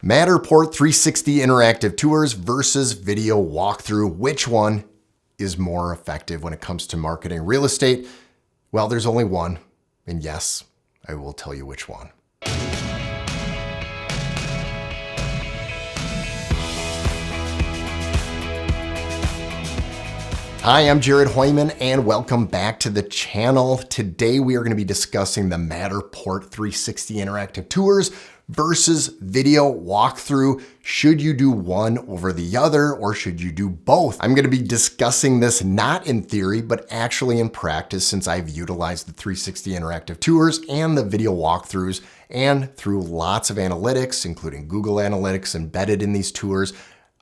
Matterport 360 interactive tours versus video walkthrough. Which one is more effective when it comes to marketing real estate? Well, there's only one, and yes, I will tell you which one. Hi, I'm Jared Hoyman, and welcome back to the channel. Today, we are going to be discussing the Matterport 360 interactive tours versus video walkthrough. Should you do one over the other, or should you do both? I'm going to be discussing this not in theory, but actually in practice, since I've utilized the 360 interactive tours and the video walkthroughs, and through lots of analytics, including Google Analytics embedded in these tours,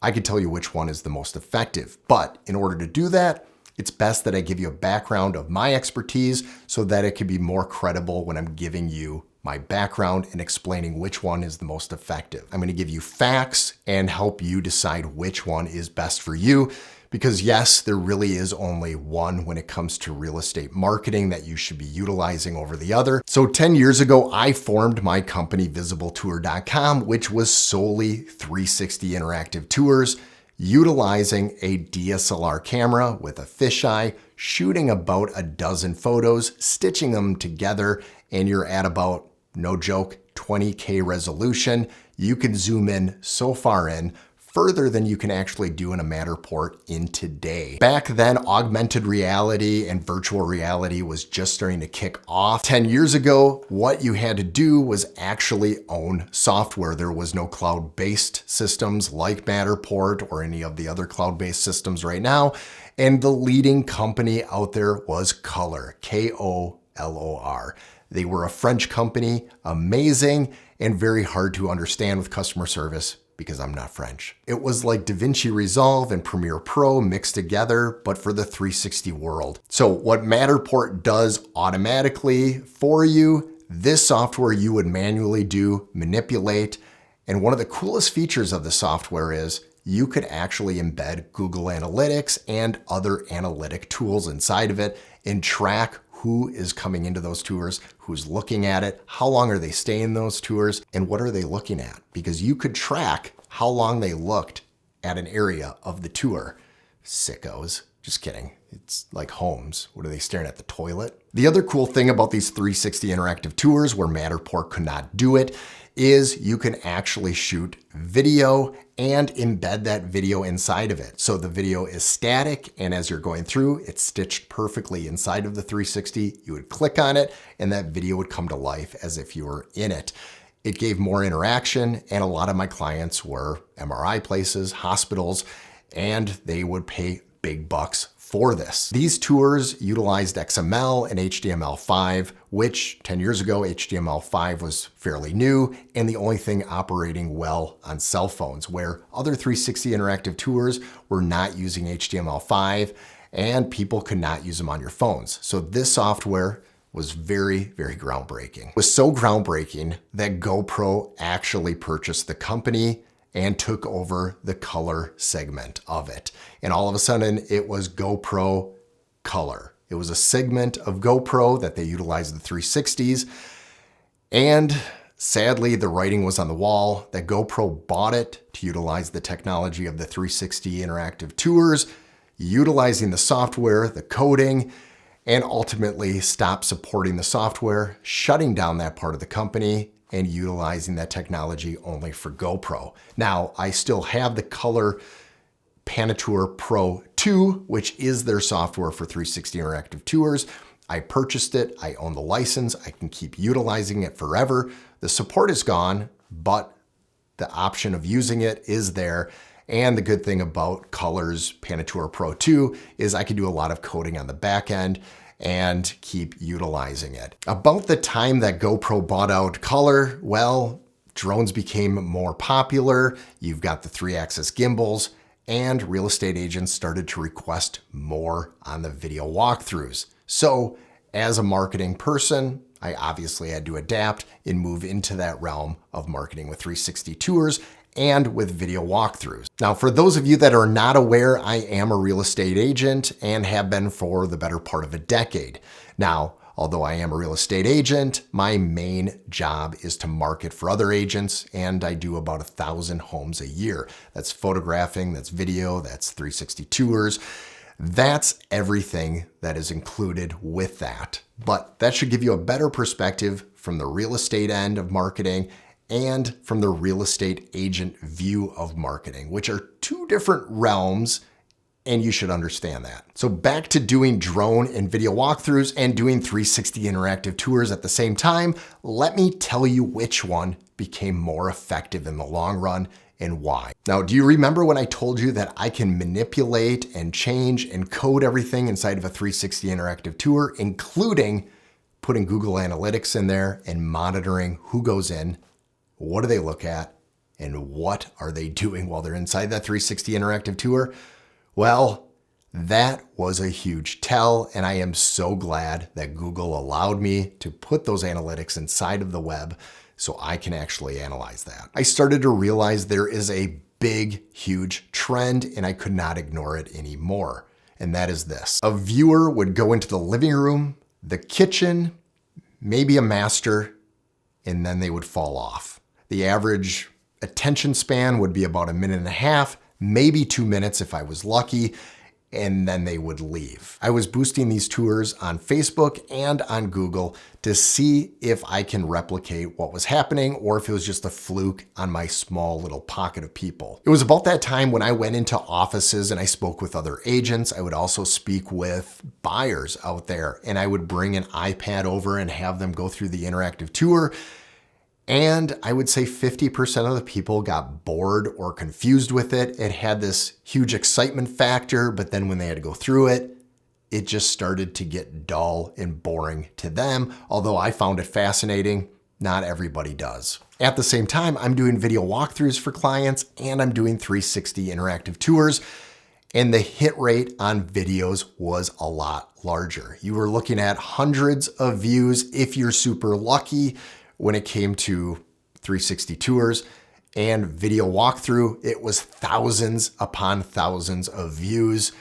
I can tell you which one is the most effective. But in order to do that, it's best that I give you a background of my expertise so that it can be more credible when I'm giving you my background and explaining which one is the most effective. I'm going to give you facts and help you decide which one is best for you. Because yes, there really is only one when it comes to real estate marketing that you should be utilizing over the other. So 10 years ago, I formed my company VisibleTour.com, which was solely 360 interactive tours, utilizing a DSLR camera with a fisheye, shooting about a dozen photos, stitching them together, and you're at about, no joke, 20K resolution. You can zoom in so far in, further than you can actually do in a Matterport in today. Back then, augmented reality and virtual reality was just starting to kick off. 10 years ago, what you had to do was actually own software. There was no cloud-based systems like Matterport or any of the other cloud-based systems right now. And the leading company out there was Kolor, K-O-L-O-R. They were a French company, amazing, and very hard to understand with customer service, because I'm not French. It was like DaVinci Resolve and Premiere Pro mixed together, but for the 360 world. So what Matterport does automatically for you, this software you would manually do, manipulate. And one of the coolest features of the software is you could actually embed Google Analytics and other analytic tools inside of it and track who is coming into those tours, who's looking at it, how long are they staying in those tours, and what are they looking at? Because you could track how long they looked at an area of the tour. Sickos. Just kidding. It's like homes. What are they staring at, the toilet? The other cool thing about these 360 interactive tours where Matterport could not do it is you can actually shoot video and embed that video inside of it. So the video is static, and as you're going through, it's stitched perfectly inside of the 360. You would click on it and that video would come to life as if you were in it. It gave more interaction, and a lot of my clients were MRI places, hospitals, and they would pay big bucks for this. These tours utilized XML and HTML5, which 10 years ago, HTML5 was fairly new and the only thing operating well on cell phones, where other 360 interactive tours were not using HTML5 and people could not use them on your phones. So this software was very, very groundbreaking. It was so groundbreaking that GoPro actually purchased the company and took over the color segment of it. And all of a sudden, it was GoPro Kolor. It was a segment of GoPro that they utilized the 360s. And sadly, the writing was on the wall that GoPro bought it to utilize the technology of the 360 interactive tours, utilizing the software, the coding, and ultimately stopped supporting the software, shutting down that part of the company and utilizing that technology only for GoPro. Now, I still have the Kolor Panatour Pro 2, which is their software for 360 interactive tours. I purchased it, I own the license, I can keep utilizing it forever. The support is gone, but the option of using it is there. And the good thing about Kolor's Panatour Pro 2 is I can do a lot of coding on the back end and keep utilizing it. About the time that GoPro bought out Kolor, well, drones became more popular. You've got the 3-axis gimbals, and real estate agents started to request more on the video walkthroughs. So as a marketing person, I obviously had to adapt and move into that realm of marketing with 360 tours and with video walkthroughs. Now, for those of you that are not aware, I am a real estate agent and have been for the better part of a decade. Now, Although I am a real estate agent, my main job is to market for other agents, and I do about 1,000 homes a year. That's photographing, that's video, that's 360 tours. That's everything that is included with that. But that should give you a better perspective from the real estate end of marketing and from the real estate agent view of marketing, which are two different realms, and you should understand that. So back to doing drone and video walkthroughs and doing 360 interactive tours at the same time, let me tell you which one became more effective in the long run and why. Now, do you remember when I told you that I can manipulate and change and code everything inside of a 360 interactive tour, including putting Google Analytics in there and monitoring who goes in, what do they look at, and what are they doing while they're inside that 360 interactive tour? Well, that was a huge tell, and I am so glad that Google allowed me to put those analytics inside of the web so I can actually analyze that. I started to realize there is a big, huge trend, and I could not ignore it anymore. And that is this. A viewer would go into the living room, the kitchen, maybe a master, and then they would fall off. The average attention span would be about 1.5 minutes, maybe 2 minutes if I was lucky, and then they would leave. I was boosting these tours on Facebook and on Google to see if I can replicate what was happening or if it was just a fluke on my small little pocket of people. It was about that time when I went into offices and I spoke with other agents. I would also speak with buyers out there, and I would bring an iPad over and have them go through the interactive tour. And I would say 50% of the people got bored or confused with it. It had this huge excitement factor, but then when they had to go through it, it just started to get dull and boring to them. Although I found it fascinating, not everybody does. At the same time, I'm doing video walkthroughs for clients and I'm doing 360 interactive tours. And the hit rate on videos was a lot larger. You were looking at hundreds of views if you're super lucky. When it came to 360 tours and video walkthrough, it was thousands upon thousands of views,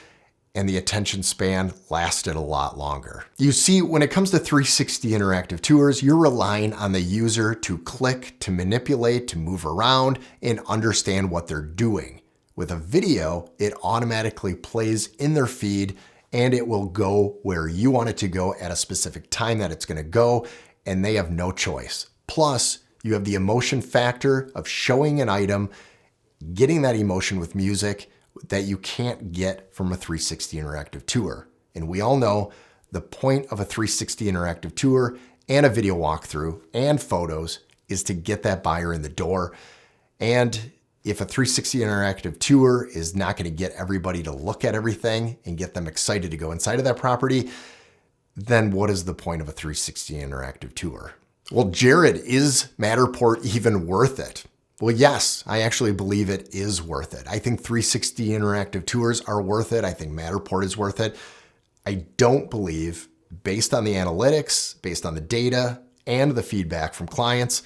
and the attention span lasted a lot longer. You see, when it comes to 360 interactive tours, you're relying on the user to click, to manipulate, to move around, and understand what they're doing. With a video, it automatically plays in their feed, and it will go where you want it to go at a specific time that it's gonna go, and they have no choice. Plus, you have the emotion factor of showing an item, getting that emotion with music that you can't get from a 360 interactive tour. And we all know the point of a 360 interactive tour and a video walkthrough and photos is to get that buyer in the door. And if a 360 interactive tour is not going to get everybody to look at everything and get them excited to go inside of that property, then what is the point of a 360 interactive tour? Well, Jared, is Matterport even worth it? Well, yes, I actually believe it is worth it. I think 360 interactive tours are worth it. I think Matterport is worth it. I don't believe, based on the analytics, based on the data, and the feedback from clients,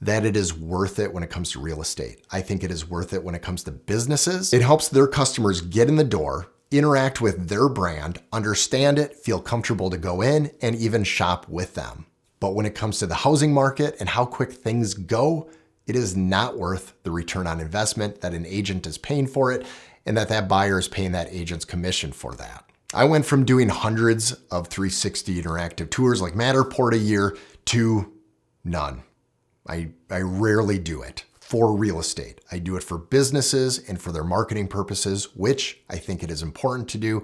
that it is worth it when it comes to real estate. I think it is worth it when it comes to businesses. It helps their customers get in the door, interact with their brand, understand it, feel comfortable to go in, and even shop with them. But when it comes to the housing market and how quick things go, it is not worth the return on investment that an agent is paying for it and that buyer is paying that agent's commission for that. I went from doing hundreds of 360 interactive tours like Matterport a year to none. I rarely do it for real estate. I do it for businesses and for their marketing purposes, which I think it is important to do.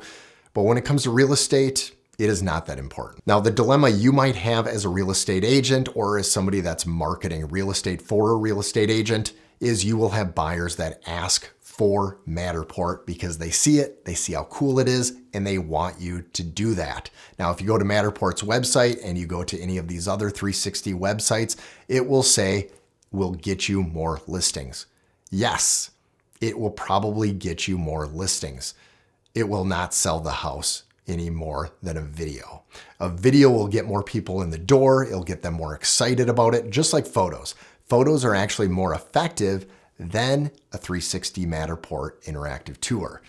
But when it comes to real estate, it is not that important. Now, the dilemma you might have as a real estate agent or as somebody that's marketing real estate for a real estate agent is you will have buyers that ask for Matterport because they see it, they see how cool it is, and they want you to do that. Now, if you go to Matterport's website and you go to any of these other 360 websites, it will say, we'll get you more listings. Yes, it will probably get you more listings. It will not sell the house any more than a video. A video will get more people in the door. It'll get them more excited about it, just like photos. Photos are actually more effective than a 360 Matterport interactive tour.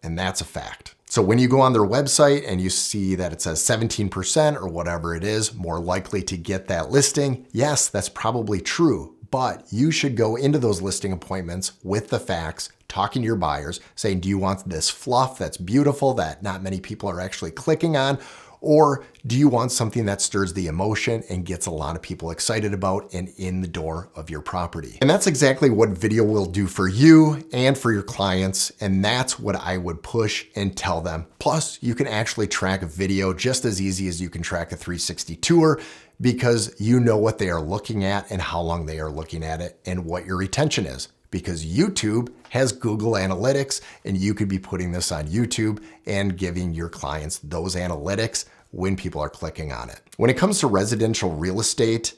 And that's a fact. So when you go on their website and you see that it says 17% or whatever it is, more likely to get that listing, yes, that's probably true. But you should go into those listing appointments with the facts, talking to your buyers, saying, do you want this fluff that's beautiful that not many people are actually clicking on? Or do you want something that stirs the emotion and gets a lot of people excited about and in the door of your property? And that's exactly what video will do for you and for your clients. And that's what I would push and tell them. Plus, you can actually track a video just as easy as you can track a 360 tour, because you know what they are looking at and how long they are looking at it and what your retention is. Because YouTube has Google Analytics, and you could be putting this on YouTube and giving your clients those analytics when people are clicking on it. When it comes to residential real estate,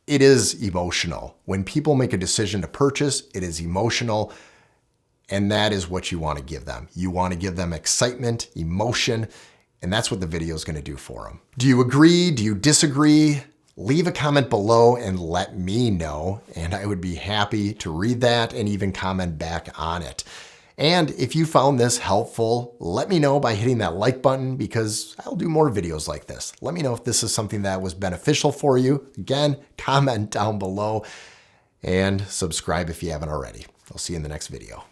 it is emotional. When people make a decision to purchase, it is emotional, and that is what you want to give them. You want to give them excitement, emotion, and that's what the video is going to do for them. Do you agree? Do you disagree? Leave a comment below and let me know, and I would be happy to read that and even comment back on it. And if you found this helpful, let me know by hitting that like button, because I'll do more videos like this. Let me know if this is something that was beneficial for you. Again, comment down below and subscribe if you haven't already. I'll see you in the next video.